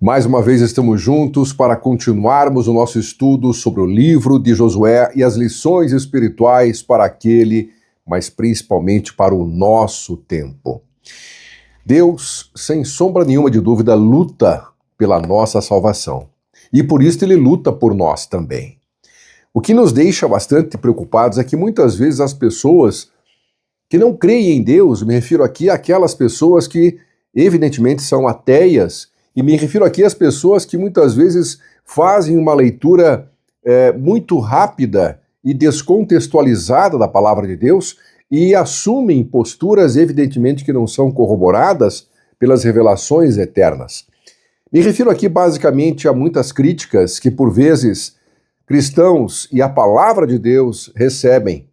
Mais uma vez estamos juntos para continuarmos o nosso estudo sobre o livro de Josué e as lições espirituais para aquele, mas principalmente para o nosso tempo. Deus, sem sombra nenhuma de dúvida, luta pela nossa salvação. E por isso Ele luta por nós também. O que nos deixa bastante preocupados é que muitas vezes as pessoas que não creem em Deus, me refiro aqui àquelas pessoas que evidentemente são ateias, e me refiro aqui às pessoas que muitas vezes fazem uma leitura muito rápida e descontextualizada da palavra de Deus e assumem posturas evidentemente que não são corroboradas pelas revelações eternas. Me refiro aqui basicamente a muitas críticas que por vezes cristãos e a palavra de Deus recebem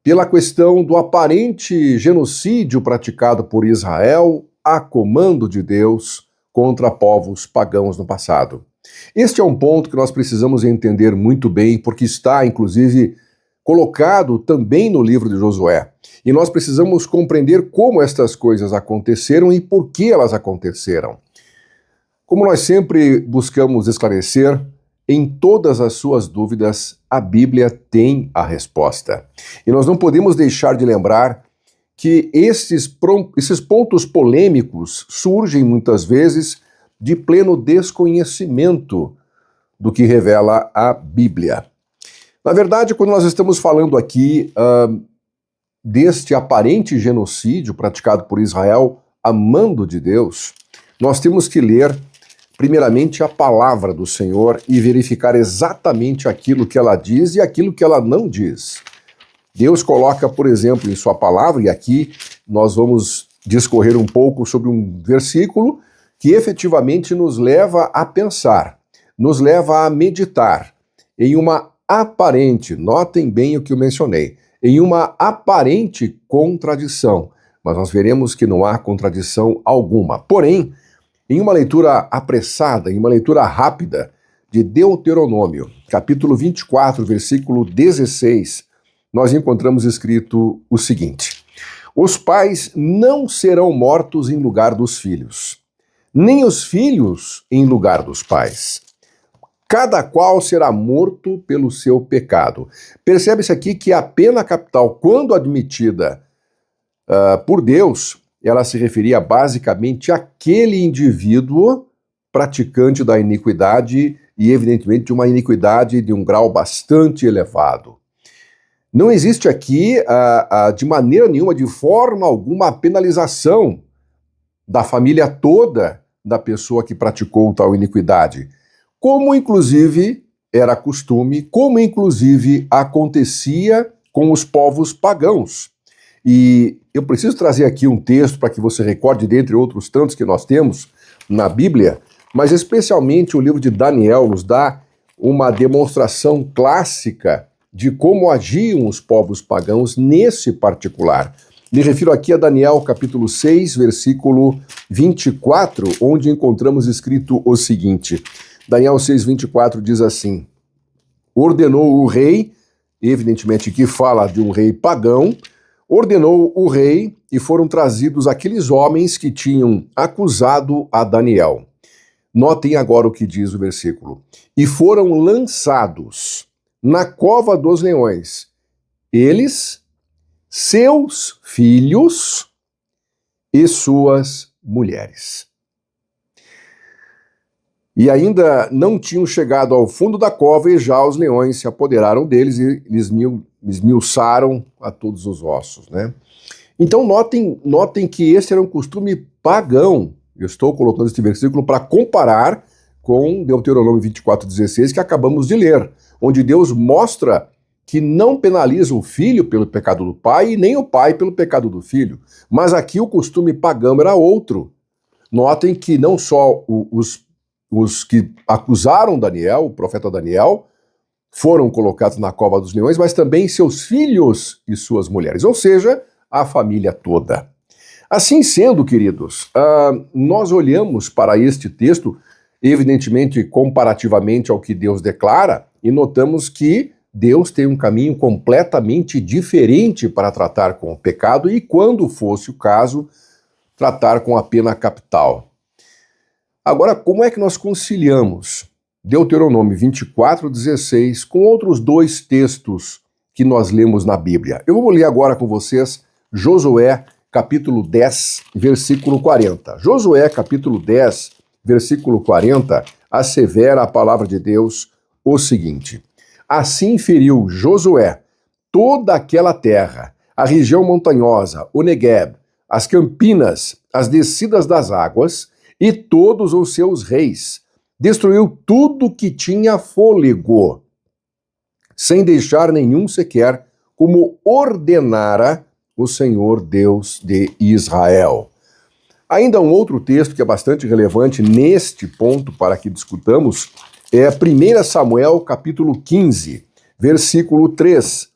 pela questão do aparente genocídio praticado por Israel a comando de Deus contra povos pagãos no passado. Este é um ponto que nós precisamos entender muito bem, porque está, inclusive, colocado também no livro de Josué. E nós precisamos compreender como estas coisas aconteceram e por que elas aconteceram. Como nós sempre buscamos esclarecer, em todas as suas dúvidas, a Bíblia tem a resposta. E nós não podemos deixar de lembrar que esses pontos polêmicos surgem muitas vezes de pleno desconhecimento do que revela a Bíblia. Na verdade, quando nós estamos falando aqui deste aparente genocídio praticado por Israel a mando de Deus, nós temos que ler primeiramente a palavra do Senhor e verificar exatamente aquilo que ela diz e aquilo que ela não diz. Deus coloca, por exemplo, em sua palavra, e aqui nós vamos discorrer um pouco sobre um versículo que efetivamente nos leva a pensar, nos leva a meditar em uma aparente, notem bem o que eu mencionei, em uma aparente contradição, mas nós veremos que não há contradição alguma. Porém, em uma leitura apressada, em uma leitura rápida de Deuteronômio, capítulo 24, versículo 16, nós encontramos escrito o seguinte: os pais não serão mortos em lugar dos filhos, nem os filhos em lugar dos pais. Cada qual será morto pelo seu pecado. Percebe-se aqui que a pena capital, quando admitida por Deus, ela se referia basicamente àquele indivíduo praticante da iniquidade e, evidentemente, de uma iniquidade de um grau bastante elevado. Não existe aqui, de maneira nenhuma, de forma alguma, a penalização da família toda da pessoa que praticou tal iniquidade, como, inclusive, era costume, como, inclusive, acontecia com os povos pagãos. E eu preciso trazer aqui um texto para que você recorde, dentre outros tantos que nós temos na Bíblia, mas especialmente o livro de Daniel nos dá uma demonstração clássica de como agiam os povos pagãos nesse particular. Me refiro aqui a Daniel capítulo 6, versículo 24, onde encontramos escrito o seguinte. Daniel 6, 24 diz assim: ordenou o rei, evidentemente que fala de um rei pagão, ordenou o rei e foram trazidos aqueles homens que tinham acusado a Daniel. Notem agora o que diz o versículo. E foram lançados na cova dos leões, eles, seus filhos e suas mulheres. E ainda não tinham chegado ao fundo da cova e já os leões se apoderaram deles e lhes esmiuçaram a todos os ossos, né? Então notem que esse era um costume pagão. Eu estou colocando este versículo para comparar com Deuteronômio 24:16 que acabamos de ler, onde Deus mostra que não penaliza o filho pelo pecado do pai e nem o pai pelo pecado do filho. Mas aqui o costume pagão era outro. Notem que não só os que acusaram Daniel, o profeta Daniel, foram colocados na cova dos leões, mas também seus filhos e suas mulheres, ou seja, a família toda. Assim sendo, queridos, nós olhamos para este texto, evidentemente comparativamente ao que Deus declara, e notamos que Deus tem um caminho completamente diferente para tratar com o pecado e, quando fosse o caso, tratar com a pena capital. Agora, como é que nós conciliamos Deuteronômio 24:16 com outros dois textos que nós lemos na Bíblia? Eu vou ler agora com vocês Josué, capítulo 10, versículo 40. Josué, capítulo 10, versículo 40, assevera a palavra de Deus o seguinte: assim feriu Josué toda aquela terra, a região montanhosa, o Negueb, as campinas, as descidas das águas e todos os seus reis. Destruiu tudo que tinha fôlego, sem deixar nenhum sequer, como ordenara o Senhor Deus de Israel. Ainda um outro texto que é bastante relevante neste ponto para que discutamos é 1 Samuel capítulo 15, versículo 3.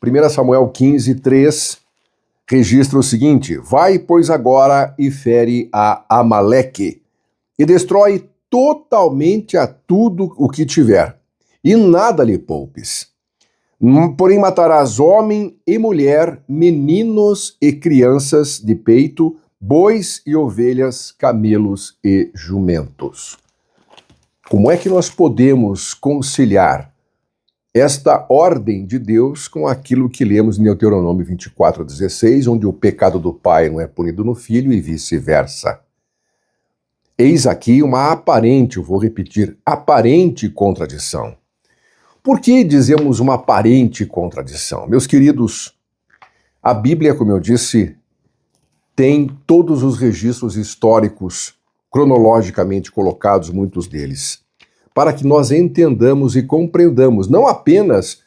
1 Samuel 15, 3 registra o seguinte: vai, pois, agora e fere a Amaleque, e destrói totalmente a tudo o que tiver, e nada lhe poupes. Porém matarás homem e mulher, meninos e crianças de peito, bois e ovelhas, camelos e jumentos. Como é que nós podemos conciliar esta ordem de Deus com aquilo que lemos em Deuteronômio 24:16, onde o pecado do pai não é punido no filho e vice-versa? Eis aqui uma aparente, eu vou repetir, aparente contradição. Por que dizemos uma aparente contradição? Meus queridos, a Bíblia, como eu disse, tem todos os registros históricos cronologicamente colocados, muitos deles, para que nós entendamos e compreendamos não apenas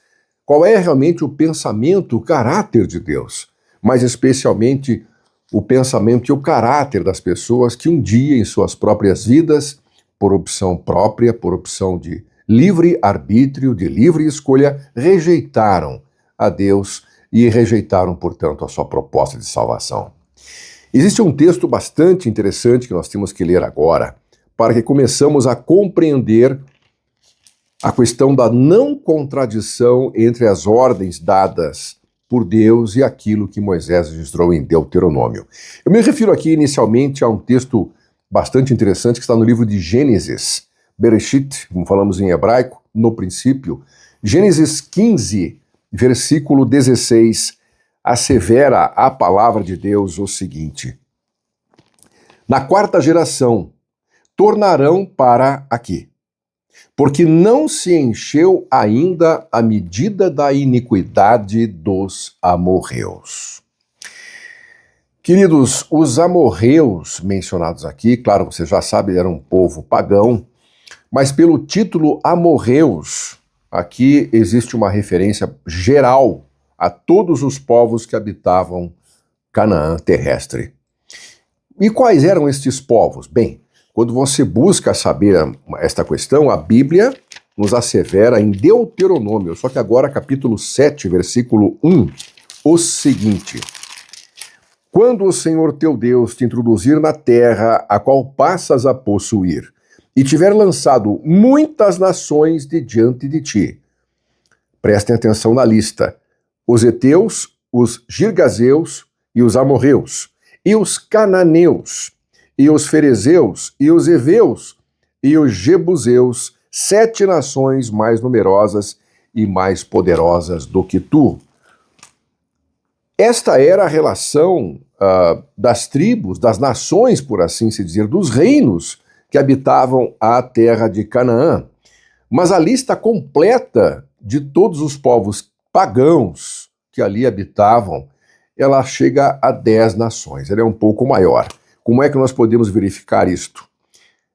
qual é realmente o pensamento, o caráter de Deus, mas especialmente o pensamento e o caráter das pessoas que um dia em suas próprias vidas, por opção própria, por opção de livre arbítrio, de livre escolha, rejeitaram a Deus e rejeitaram, portanto, a sua proposta de salvação. Existe um texto bastante interessante que nós temos que ler agora, para que começamos a compreender a questão da não contradição entre as ordens dadas por Deus e aquilo que Moisés registrou em Deuteronômio. Eu me refiro aqui inicialmente a um texto bastante interessante que está no livro de Gênesis, Bereshit, como falamos em hebraico, no princípio. Gênesis 15, versículo 16, assevera a palavra de Deus o seguinte: na quarta geração tornarão para aqui, porque não se encheu ainda a medida da iniquidade dos amorreus. Queridos, os amorreus mencionados aqui, claro, você já sabe, eram um povo pagão, mas pelo título amorreus, aqui existe uma referência geral a todos os povos que habitavam Canaã terrestre. E quais eram estes povos? Bem, quando você busca saber esta questão, a Bíblia nos assevera em Deuteronômio, só que agora capítulo 7, versículo 1, o seguinte: quando o Senhor teu Deus te introduzir na terra a qual passas a possuir, e tiver lançado muitas nações de diante de ti, prestem atenção na lista: os heteus, os girgazeus e os amorreus, e os cananeus, e os ferezeus, e os heveus, e os jebuseus, 7 nações mais numerosas e mais poderosas do que tu. Esta era a relação das tribos, das nações, por assim se dizer, dos reinos que habitavam a terra de Canaã. Mas a lista completa de todos os povos pagãos que ali habitavam, ela chega a 10 nações, ela é um pouco maior. Como é que nós podemos verificar isto?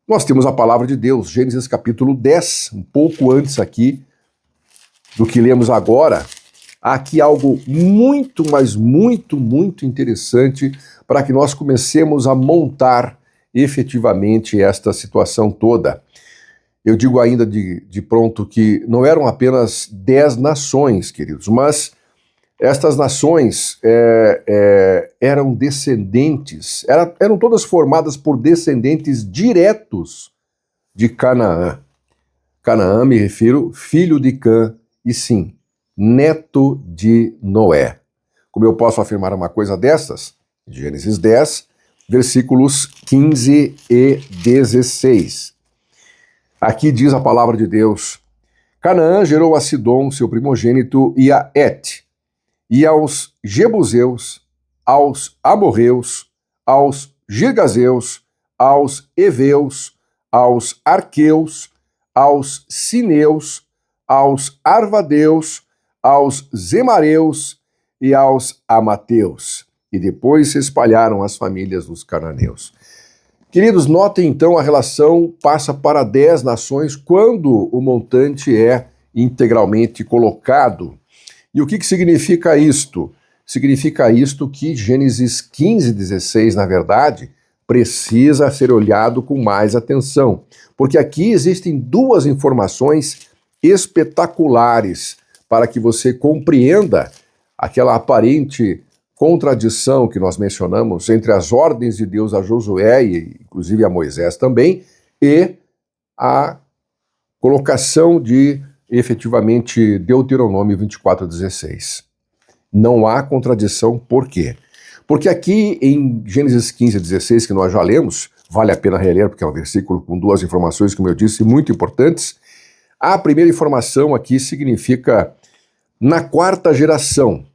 Nós temos a palavra de Deus, Gênesis capítulo 10, um pouco antes aqui do que lemos agora. Há aqui algo muito, mas muito interessante para que nós comecemos a montar efetivamente esta situação toda. Eu digo ainda de pronto que não eram apenas 10 nações, queridos, mas estas nações eram descendentes, eram todas formadas por descendentes diretos de Canaã. Canaã, me refiro, filho de Cã, e sim, neto de Noé. Como eu posso afirmar uma coisa dessas? Gênesis 10, versículos 15 e 16. Aqui diz a palavra de Deus: Canaã gerou a Sidom, seu primogênito, e a Et, e aos Jebuseus, aos Amorreus, aos Girgazeus, aos Eveus, aos Arqueus, aos Sineus, aos Arvadeus, aos Zemareus e aos Amateus. E depois se espalharam as famílias dos cananeus. Queridos, notem então a relação passa para 10 nações quando o montante é integralmente colocado. E o que significa isto? Significa isto que Gênesis 15, 16, na verdade, precisa ser olhado com mais atenção, porque aqui existem duas informações espetaculares para que você compreenda aquela aparente contradição que nós mencionamos entre as ordens de Deus a Josué e inclusive a Moisés também, e a colocação de efetivamente Deuteronômio 24:16. Não há contradição, por quê? Porque aqui em Gênesis 15:16, que nós já lemos, vale a pena reler porque é um versículo com duas informações, como eu disse, muito importantes. A primeira informação aqui significa na quarta geração.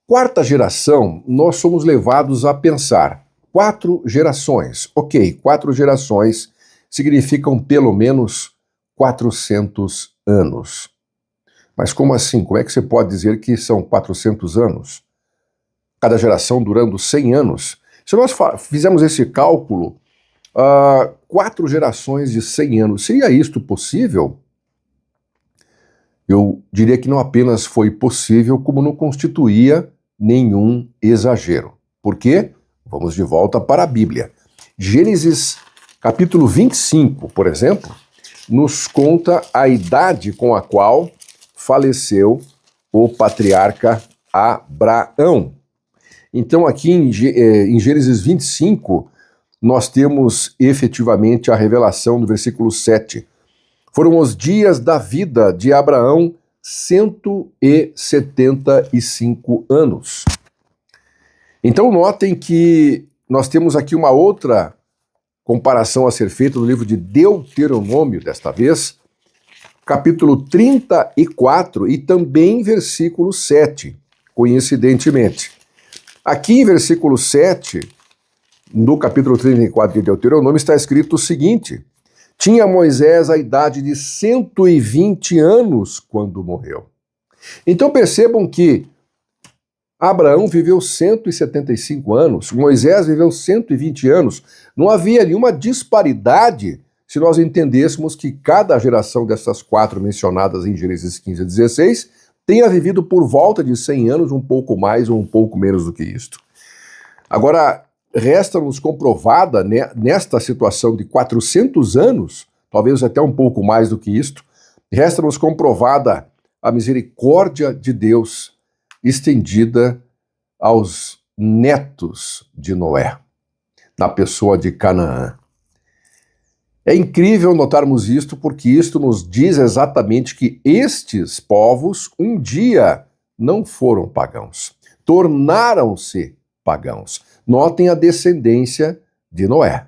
Quarta geração, nós somos levados a pensar 4 gerações. Ok, 4 gerações significam pelo menos 400 anos. Mas como assim? Como é que você pode dizer que são 400 anos? Cada geração durando 100 anos. Se nós fizermos esse cálculo, 4 gerações de 100 anos, seria isto possível? Eu diria que não apenas foi possível, como não constituía nenhum exagero. Por quê? Vamos de volta para a Bíblia. Gênesis capítulo 25, por exemplo, nos conta a idade com a qual faleceu o patriarca Abraão. Então aqui em Gênesis 25, nós temos efetivamente a revelação do versículo 7. Foram os dias da vida de Abraão 175 anos. Então notem que nós temos aqui uma outra comparação a ser feita no livro de Deuteronômio, desta vez, capítulo 34 e também versículo 7, coincidentemente. Aqui em versículo 7, no capítulo 34 de Deuteronômio, está escrito o seguinte: tinha Moisés a idade de 120 anos quando morreu. Então percebam que Abraão viveu 175 anos, Moisés viveu 120 anos. Não havia nenhuma disparidade se nós entendêssemos que cada geração dessas 4 mencionadas em Gênesis 15 a 16 tenha vivido por volta de 100 anos, um pouco mais ou um pouco menos do que isto. Agora, resta-nos comprovada nesta situação de 400 anos, talvez até um pouco mais do que isto, resta-nos comprovada a misericórdia de Deus estendida aos netos de Noé, na pessoa de Canaã. É incrível notarmos isto, porque isto nos diz exatamente que estes povos um dia não foram pagãos, tornaram-se pagãos. Notem a descendência de Noé,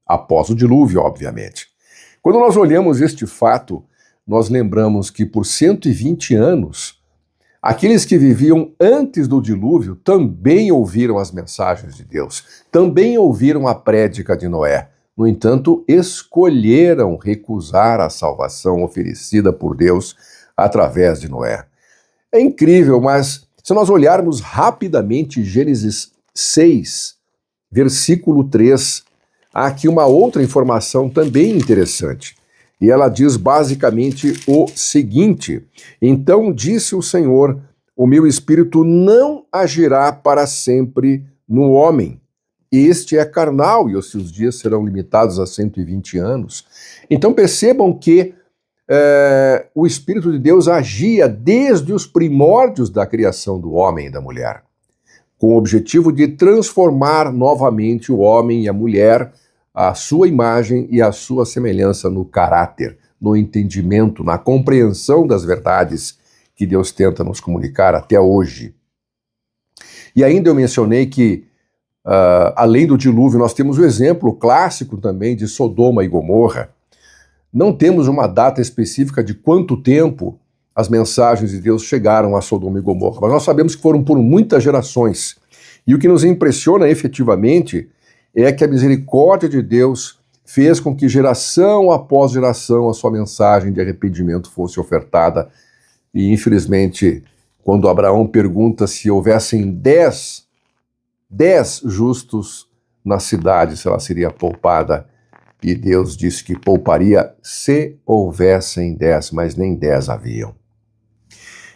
após o dilúvio, obviamente. Quando nós olhamos este fato, nós lembramos que por 120 anos, aqueles que viviam antes do dilúvio também ouviram as mensagens de Deus, também ouviram a prédica de Noé. No entanto, escolheram recusar a salvação oferecida por Deus através de Noé. É incrível, mas se nós olharmos rapidamente Gênesis 6, versículo 3, há aqui uma outra informação também interessante. E ela diz basicamente o seguinte: então disse o Senhor, o meu espírito não agirá para sempre no homem. Este é carnal e os seus dias serão limitados a 120 anos. Então percebam que o Espírito de Deus agia desde os primórdios da criação do homem e da mulher, com o objetivo de transformar novamente o homem e a mulher, a sua imagem e a sua semelhança no caráter, no entendimento, na compreensão das verdades que Deus tenta nos comunicar até hoje. E ainda eu mencionei que além do dilúvio, nós temos o exemplo clássico também de Sodoma e Gomorra. Não temos uma data específica de quanto tempo as mensagens de Deus chegaram a Sodoma e Gomorra, mas nós sabemos que foram por muitas gerações. E o que nos impressiona efetivamente é que a misericórdia de Deus fez com que geração após geração a sua mensagem de arrependimento fosse ofertada. E infelizmente, quando Abraão pergunta se houvessem 10 justos na cidade, se ela seria poupada, e Deus disse que pouparia se houvessem 10, mas nem 10 haviam.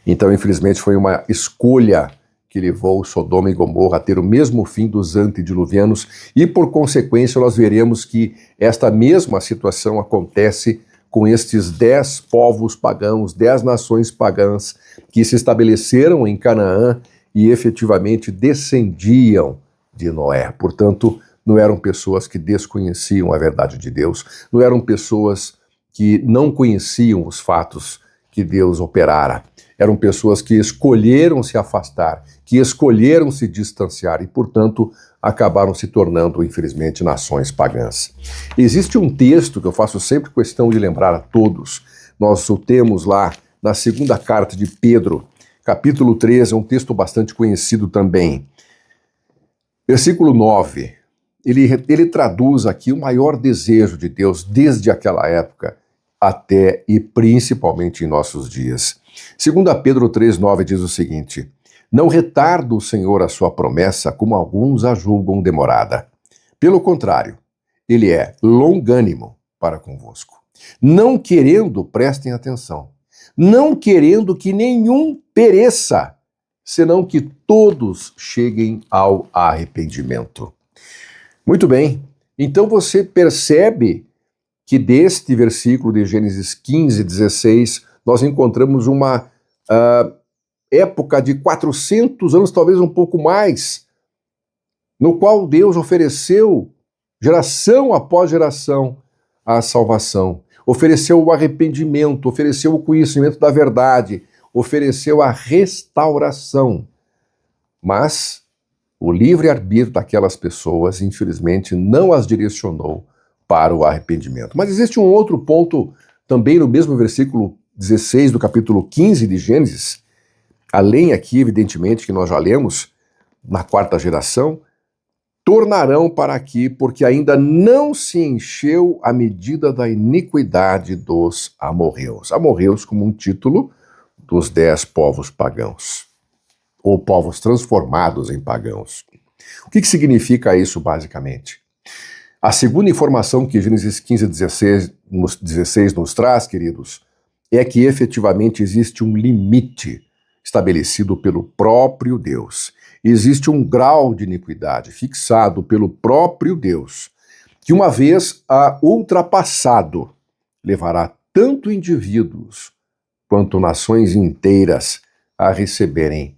Então, infelizmente, foi uma escolha que levou Sodoma e Gomorra a ter o mesmo fim dos antediluvianos, e por consequência nós veremos que esta mesma situação acontece com estes 10 povos pagãos, 10 nações pagãs que se estabeleceram em Canaã e efetivamente descendiam de Noé. Portanto, não eram pessoas que desconheciam a verdade de Deus, não eram pessoas que não conheciam os fatos que Deus operara. Eram pessoas que escolheram se afastar, que escolheram se distanciar e, portanto, acabaram se tornando, infelizmente, nações pagãs. Existe um texto que eu faço sempre questão de lembrar a todos. Nós o temos lá na segunda carta de Pedro, capítulo 13, é um texto bastante conhecido também. Versículo 9, ele traduz aqui o maior desejo de Deus desde aquela época até e principalmente em nossos dias. 2 Pedro 3,9 diz o seguinte: não retarda o Senhor a sua promessa, como alguns a julgam demorada. Pelo contrário, ele é longânimo para convosco, não querendo, prestem atenção, não querendo que nenhum pereça, senão que todos cheguem ao arrependimento. Muito bem, então você percebe que deste versículo de Gênesis 15, 16, nós encontramos uma época de 400 anos, talvez um pouco mais, no qual Deus ofereceu, geração após geração, a salvação, ofereceu o arrependimento, ofereceu o conhecimento da verdade, ofereceu a restauração. Mas o livre-arbítrio daquelas pessoas, infelizmente, não as direcionou para o arrependimento. Mas existe um outro ponto também no mesmo versículo 16 do capítulo 15 de Gênesis, além aqui, evidentemente, que nós já lemos, na quarta geração, tornarão para aqui, porque ainda não se encheu a medida da iniquidade dos amorreus. Amorreus como um título dos 10 povos pagãos, ou povos transformados em pagãos. O que significa isso, basicamente? A segunda informação que Gênesis 15, 16 nos traz, queridos, é que efetivamente existe um limite estabelecido pelo próprio Deus. Existe um grau de iniquidade fixado pelo próprio Deus, que uma vez ultrapassado, levará tanto indivíduos quanto nações inteiras a receberem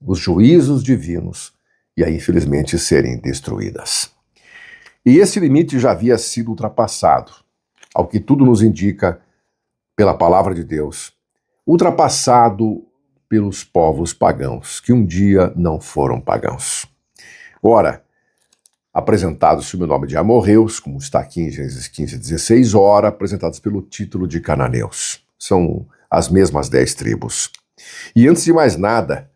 os juízos divinos e a, infelizmente, serem destruídas. E esse limite já havia sido ultrapassado, ao que tudo nos indica pela palavra de Deus, ultrapassado pelos povos pagãos, que um dia não foram pagãos. Ora, apresentados sob o nome de amorreus, como está aqui em Gênesis 15, 16, ora, apresentados pelo título de cananeus. São as mesmas 10 tribos. E antes de mais nada,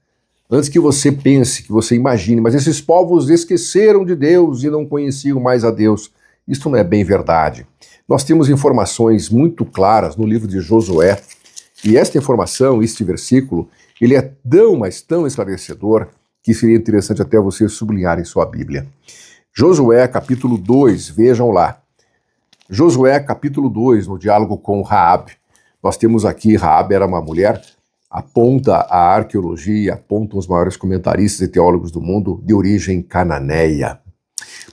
antes que você pense, que você imagine, mas esses povos esqueceram de Deus e não conheciam mais a Deus. Isto não é bem verdade. Nós temos informações muito claras no livro de Josué, e esta informação, este versículo, ele é tão, mas tão esclarecedor, que seria interessante até você sublinhar em sua Bíblia. Josué, capítulo 2, vejam lá. Josué, capítulo 2, no diálogo com Raabe. Nós temos aqui, Raabe era uma mulher, aponta a arqueologia, apontam os maiores comentaristas e teólogos do mundo, de origem cananeia.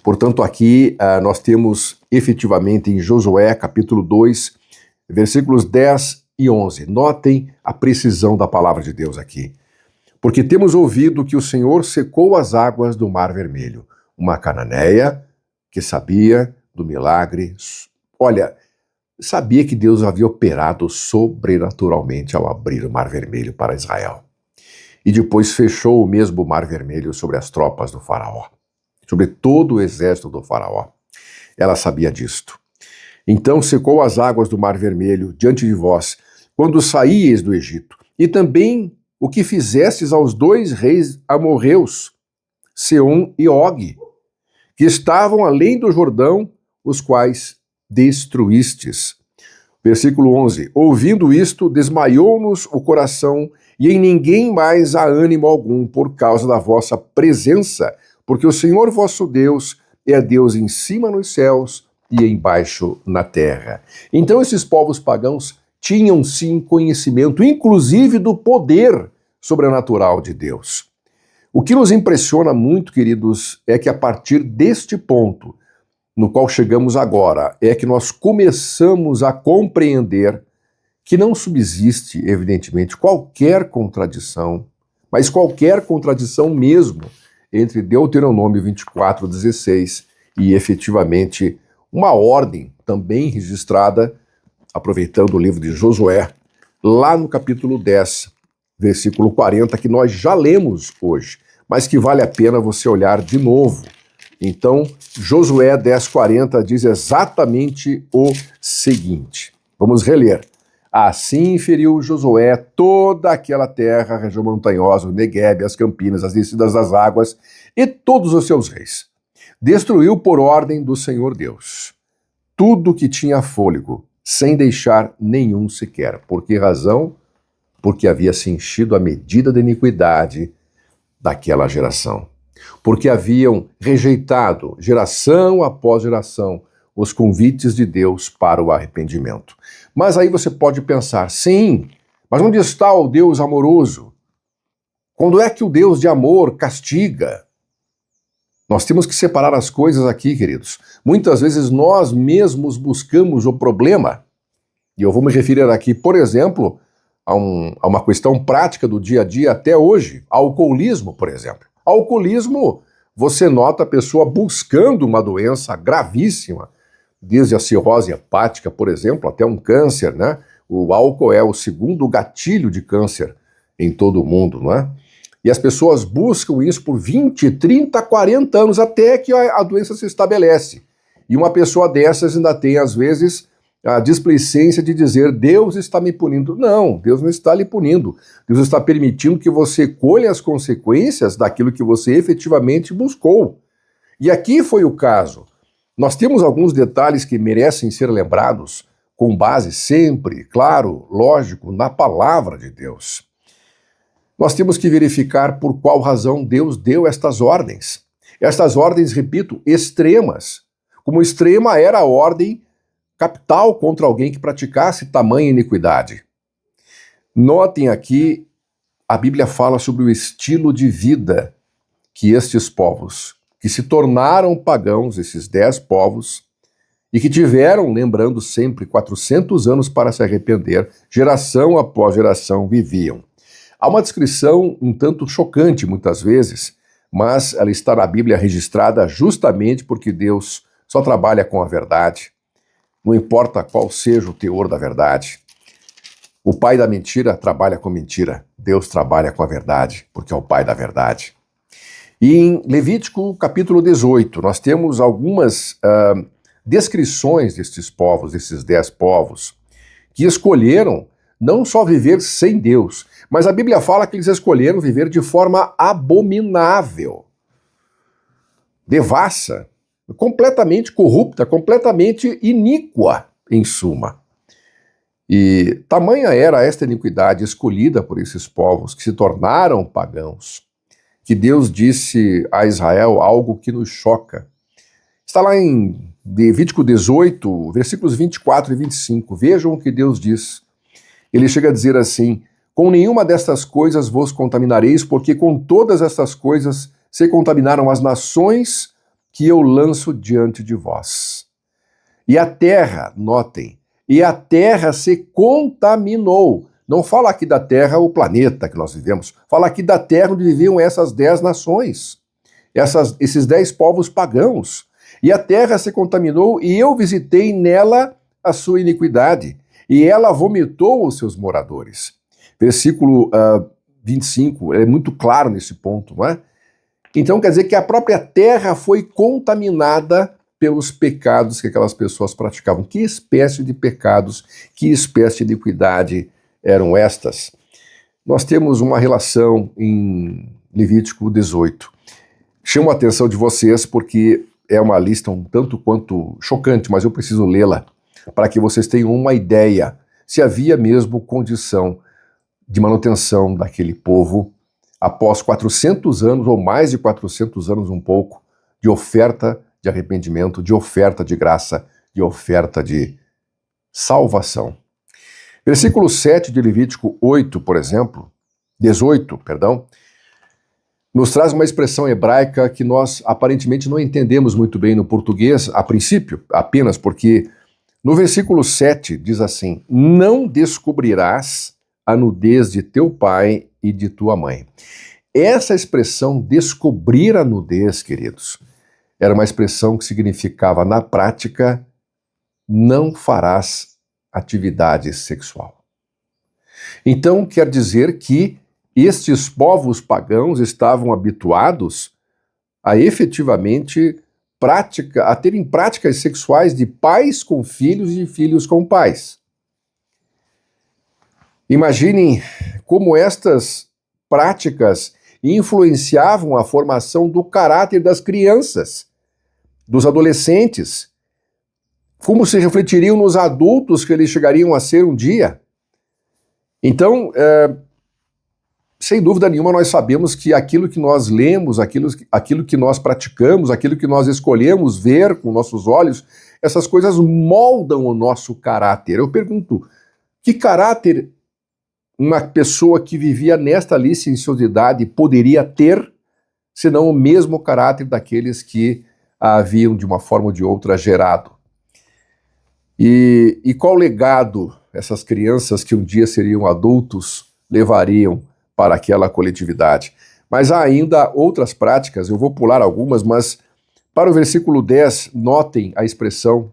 Portanto, aqui nós temos efetivamente em Josué, capítulo 2, versículos 10 e 11. Notem a precisão da palavra de Deus aqui. Porque temos ouvido que o Senhor secou as águas do Mar Vermelho. Uma cananeia que sabia do milagre. Olha, sabia que Deus havia operado sobrenaturalmente ao abrir o Mar Vermelho para Israel. E depois fechou o mesmo Mar Vermelho sobre as tropas do faraó. sobre todo o exército do faraó. Ela sabia disto. Então secou as águas do Mar Vermelho diante de vós, quando saíeis do Egito, e também o que fizestes aos 2 reis amorreus, Seom e Og, que estavam além do Jordão, os quais destruístes. Versículo 11. Ouvindo isto, desmaiou-nos o coração, e em ninguém mais há ânimo algum por causa da vossa presença, porque o Senhor vosso Deus é Deus em cima nos céus e embaixo na terra. Então esses povos pagãos tinham sim conhecimento, inclusive do poder sobrenatural de Deus. O que nos impressiona muito, queridos, é que a partir deste ponto, no qual chegamos agora, é que nós começamos a compreender que não subsiste, evidentemente, qualquer contradição, mas qualquer contradição mesmo, entre Deuteronômio 24:16 e efetivamente uma ordem também registrada, aproveitando o livro de Josué, lá no capítulo 10, versículo 40, que nós já lemos hoje, mas que vale a pena você olhar de novo. Então, Josué 10:40 diz exatamente o seguinte. Vamos reler. Assim feriu Josué toda aquela terra, a região montanhosa, o Neguebe, as campinas, as descidas das águas e todos os seus reis. Destruiu por ordem do Senhor Deus tudo que tinha fôlego, sem deixar nenhum sequer. Por que razão? Porque havia se enchido a medida da iniquidade daquela geração. Porque haviam rejeitado, geração após geração, os convites de Deus para o arrependimento. Mas aí você pode pensar, sim, mas onde está o Deus amoroso? Quando é que o Deus de amor castiga? Nós temos que separar as coisas aqui, queridos. Muitas vezes nós mesmos buscamos o problema. E eu vou me referir aqui, por exemplo, a uma questão prática do dia a dia até hoje, alcoolismo, por exemplo. Alcoolismo, você nota a pessoa buscando uma doença gravíssima, desde a cirrose hepática, por exemplo, até um câncer, né? O álcool é o segundo gatilho de câncer em todo o mundo, não é? E as pessoas buscam isso por 20, 30, 40 anos, até que a doença se estabelece. E uma pessoa dessas ainda tem, às vezes, a displicência de dizer, Deus está me punindo. Não, Deus não está lhe punindo. Deus está permitindo que você colha as consequências daquilo que você efetivamente buscou. E aqui foi o caso. Nós temos alguns detalhes que merecem ser lembrados, com base sempre, claro, lógico, na palavra de Deus. Nós temos que verificar por qual razão Deus deu estas ordens. Estas ordens, repito, extremas. Como extrema era a ordem capital contra alguém que praticasse tamanha iniquidade. Notem aqui, a Bíblia fala sobre o estilo de vida que estes povos, que se tornaram pagãos, esses 10 povos, e que tiveram, lembrando sempre, 400 anos para se arrepender, geração após geração viviam. Há uma descrição um tanto chocante, muitas vezes, mas ela está na Bíblia registrada justamente porque Deus só trabalha com a verdade, não importa qual seja o teor da verdade. O pai da mentira trabalha com mentira, Deus trabalha com a verdade, porque é o pai da verdade. E em Levítico capítulo 18, nós temos algumas descrições destes povos, desses 10 povos, que escolheram não só viver sem Deus, mas a Bíblia fala que eles escolheram viver de forma abominável, devassa, completamente corrupta, completamente iníqua, em suma. E tamanha era esta iniquidade escolhida por esses povos, que se tornaram pagãos, que Deus disse a Israel algo que nos choca. Está lá em Levítico 18, versículos 24 e 25. Vejam o que Deus diz. Ele chega a dizer assim, com nenhuma destas coisas vos contaminareis, porque com todas estas coisas se contaminaram as nações que eu lanço diante de vós. E a terra, notem, e a terra se contaminou. Não fala aqui da terra, o planeta que nós vivemos, fala aqui da terra onde viviam essas 10 nações, esses 10 povos pagãos. E a terra se contaminou e eu visitei nela a sua iniquidade, e ela vomitou os seus moradores. Versículo 25, é muito claro nesse ponto, não é? Então quer dizer que a própria terra foi contaminada pelos pecados que aquelas pessoas praticavam. Que espécie de pecados, que espécie de iniquidade eram estas? Nós temos uma relação em Levítico 18. Chamo a atenção de vocês porque é uma lista um tanto quanto chocante, mas eu preciso lê-la para que vocês tenham uma ideia se havia mesmo condição de manutenção daquele povo após 400 anos ou mais de 400 anos um pouco de oferta de arrependimento, de oferta de graça, de oferta de salvação. Versículo 7 de Levítico 8, por exemplo, 18, perdão, nos traz uma expressão hebraica que nós aparentemente não entendemos muito bem no português, a princípio, apenas porque no versículo 7 diz assim: não descobrirás a nudez de teu pai e de tua mãe. Essa expressão, descobrir a nudez, queridos, era uma expressão que significava, na prática, não farás atividade sexual. Então, quer dizer que estes povos pagãos estavam habituados a efetivamente a terem práticas sexuais de pais com filhos e de filhos com pais. Imaginem como estas práticas influenciavam a formação do caráter das crianças, dos adolescentes, como se refletiriam nos adultos que eles chegariam a ser um dia. Então, sem dúvida nenhuma, nós sabemos que aquilo que nós lemos, aquilo que nós praticamos, aquilo que nós escolhemos ver com nossos olhos, essas coisas moldam o nosso caráter. Eu pergunto, que caráter uma pessoa que vivia nesta licenciosidade poderia ter, senão o mesmo caráter daqueles que a haviam, de uma forma ou de outra, gerado? E qual legado essas crianças que um dia seriam adultos levariam para aquela coletividade? Mas há ainda outras práticas, eu vou pular algumas, mas para o versículo 10, notem a expressão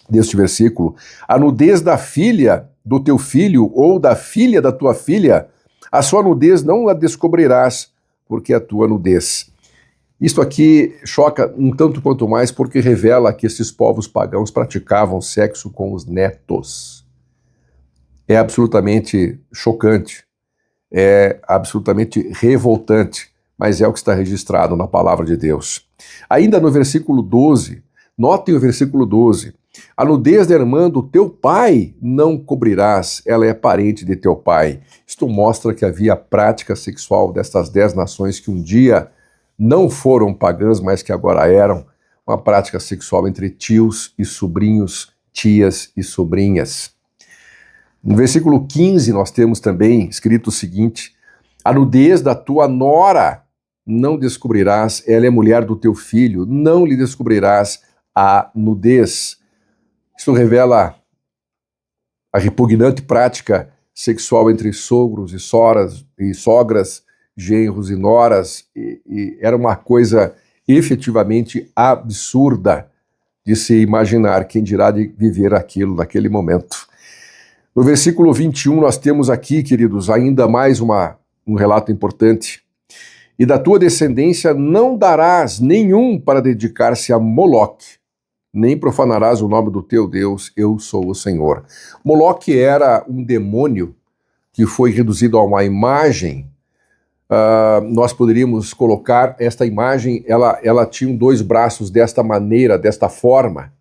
deste versículo: a nudez da filha do teu filho ou da filha da tua filha, a sua nudez não a descobrirás, porque é a tua nudez. Isto aqui choca um tanto quanto mais porque revela que esses povos pagãos praticavam sexo com os netos. É absolutamente chocante, é absolutamente revoltante, mas é o que está registrado na palavra de Deus. Ainda no versículo 12, notem o versículo 12: a nudez da irmã do teu pai não cobrirás, ela é parente de teu pai. Isto mostra que havia prática sexual destas 10 nações que um dia não foram pagãs, mas que agora eram, uma prática sexual entre tios e sobrinhos, tias e sobrinhas. No versículo 15 nós temos também escrito o seguinte: a nudez da tua nora não descobrirás, ela é mulher do teu filho, não lhe descobrirás a nudez. Isso revela a repugnante prática sexual entre sogros e sogras, genros e noras, e era uma coisa efetivamente absurda de se imaginar, quem dirá de viver aquilo naquele momento. No versículo 21 nós temos aqui, queridos, ainda mais um relato importante: e da tua descendência não darás nenhum para dedicar-se a Moloque, nem profanarás o nome do teu Deus, eu sou o Senhor. Moloque era um demônio que foi reduzido a uma imagem. Nós poderíamos colocar esta imagem, ela tinha 2 braços desta maneira, desta forma,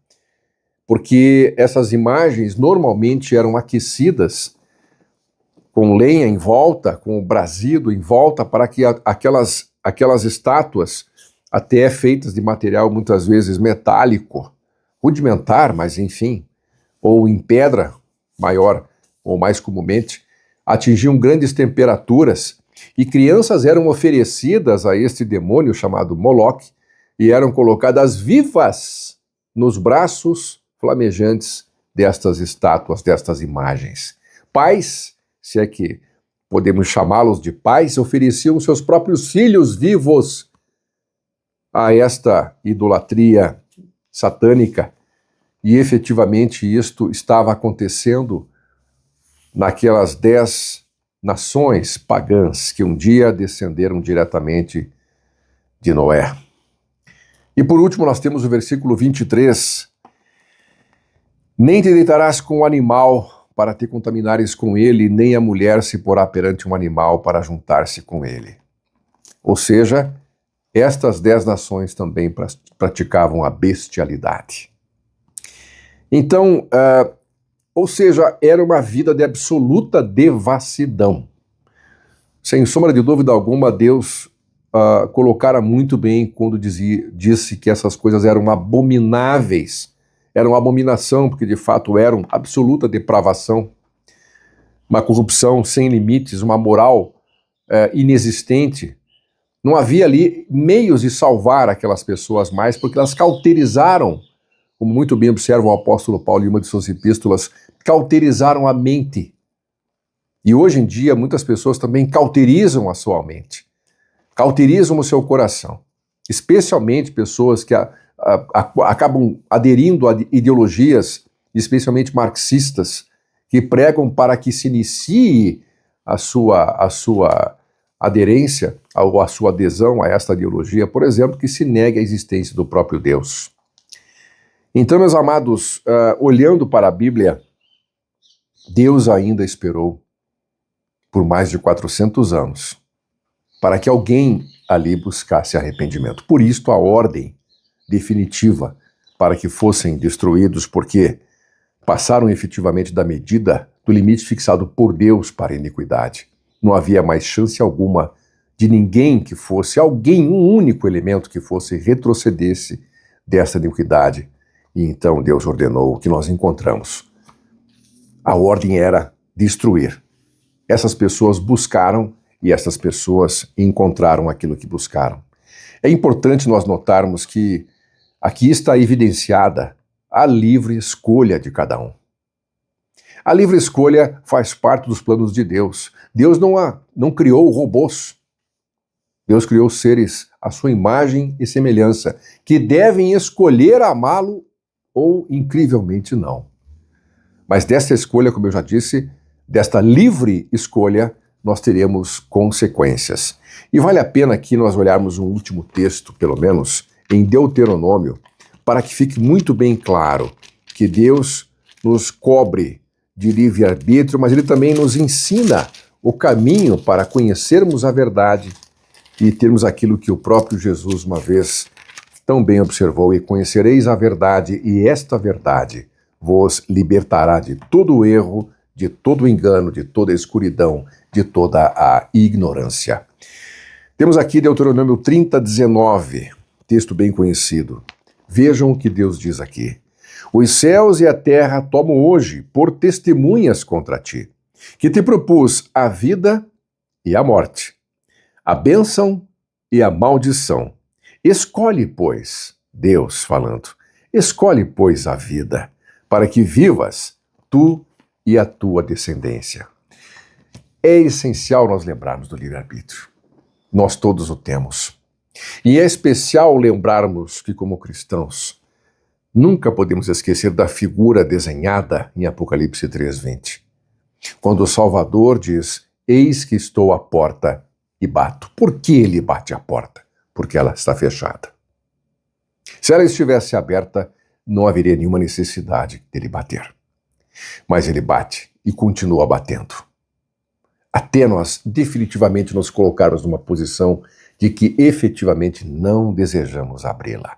porque essas imagens normalmente eram aquecidas com lenha em volta, com o brasido em volta, para que aquelas estátuas, até feitas de material muitas vezes metálico, rudimentar, mas enfim, ou em pedra maior ou mais comumente, atingiam grandes temperaturas, e crianças eram oferecidas a este demônio chamado Moloque e eram colocadas vivas nos braços flamejantes destas estátuas, destas imagens. Pais, se é que podemos chamá-los de pais, ofereciam seus próprios filhos vivos a esta idolatria satânica, e efetivamente isto estava acontecendo naquelas 10 nações pagãs que um dia descenderam diretamente de Noé. E por último, nós temos o versículo 23. Nem te deitarás com o animal para te contaminares com ele, nem a mulher se porá perante um animal para juntar-se com ele. Ou seja, estas 10 nações também praticavam a bestialidade. Então, ou seja, era uma vida de absoluta devassidão. Sem sombra de dúvida alguma, Deus colocara muito bem quando disse que essas coisas eram abomináveis. Era uma abominação, porque de fato eram absoluta depravação, uma corrupção sem limites, uma moral inexistente. Não havia ali meios de salvar aquelas pessoas mais, porque elas cauterizaram, como muito bem observa o apóstolo Paulo em uma de suas epístolas, cauterizaram a mente. E hoje em dia muitas pessoas também cauterizam a sua mente, cauterizam o seu coração, especialmente pessoas que acabam aderindo a ideologias, especialmente marxistas, que pregam para que se inicie a sua aderência ou a sua adesão a esta ideologia, por exemplo, que se negue a existência do próprio Deus. Então, meus amados, olhando para a Bíblia, Deus ainda esperou por mais de 400 anos para que alguém ali buscasse arrependimento. Por isso, a ordem definitiva para que fossem destruídos, porque passaram efetivamente da medida do limite fixado por Deus para a iniquidade. Não havia mais chance alguma de ninguém que fosse, alguém, um único elemento que fosse, retrocedesse dessa iniquidade. E então Deus ordenou o que nós encontramos. A ordem era destruir. Essas pessoas buscaram e essas pessoas encontraram aquilo que buscaram. É importante nós notarmos que aqui está evidenciada a livre escolha de cada um. A livre escolha faz parte dos planos de Deus. Deus não criou robôs. Deus criou seres à sua imagem e semelhança, que devem escolher amá-lo ou, incrivelmente, não. Mas desta escolha, como eu já disse, desta livre escolha, nós teremos consequências. E vale a pena aqui nós olharmos um último texto, pelo menos, em Deuteronômio, para que fique muito bem claro que Deus nos cobre de livre-arbítrio, mas Ele também nos ensina o caminho para conhecermos a verdade e termos aquilo que o próprio Jesus uma vez tão bem observou: e conhecereis a verdade, e esta verdade vos libertará de todo o erro, de todo o engano, de toda a escuridão, de toda a ignorância. Temos aqui Deuteronômio 30:19, texto bem conhecido. Vejam o que Deus diz aqui. Os céus e a terra tomam hoje por testemunhas contra ti, que te propus a vida e a morte, a bênção e a maldição. Escolhe, pois, Deus falando, escolhe, pois, a vida, para que vivas tu e a tua descendência. É essencial nós lembrarmos do livre-arbítrio. Nós todos o temos. E é especial lembrarmos que, como cristãos, nunca podemos esquecer da figura desenhada em Apocalipse 3:20, quando o Salvador diz: eis que estou à porta e bato. Por que ele bate à porta? Porque ela está fechada. Se ela estivesse aberta, não haveria nenhuma necessidade dele bater. Mas ele bate e continua batendo, até nós definitivamente nos colocarmos numa posição de que efetivamente não desejamos abri-la.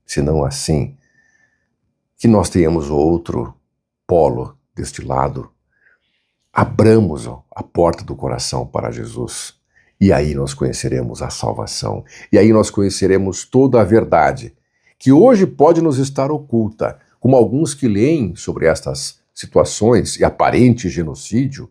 Senão assim, que nós tenhamos outro polo deste lado, abramos a porta do coração para Jesus, e aí nós conheceremos a salvação, e aí nós conheceremos toda a verdade, que hoje pode nos estar oculta, como alguns que leem sobre estas situações e aparente genocídio,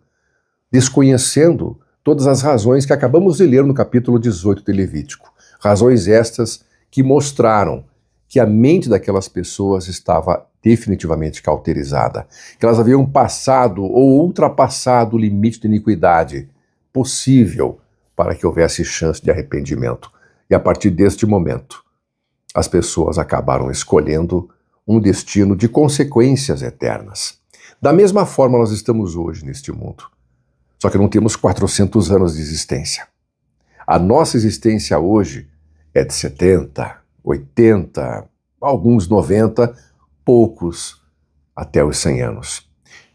desconhecendo todas as razões que acabamos de ler no capítulo 18 de Levítico. Razões estas que mostraram que a mente daquelas pessoas estava definitivamente cauterizada, que elas haviam passado ou ultrapassado o limite de iniquidade possível para que houvesse chance de arrependimento. E a partir deste momento, as pessoas acabaram escolhendo um destino de consequências eternas. Da mesma forma nós estamos hoje neste mundo. Só que não temos 400 anos de existência. A nossa existência hoje é de 70, 80, alguns 90, poucos até os 100 anos.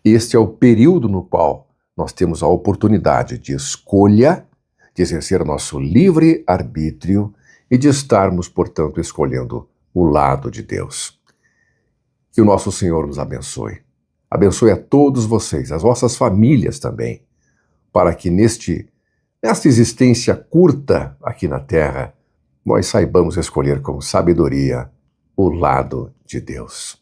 Este é o período no qual nós temos a oportunidade de escolha, de exercer nosso livre arbítrio e de estarmos, portanto, escolhendo o lado de Deus. Que o nosso Senhor nos abençoe. Abençoe a todos vocês, as vossas famílias também, para que nesta existência curta aqui na Terra, nós saibamos escolher com sabedoria o lado de Deus.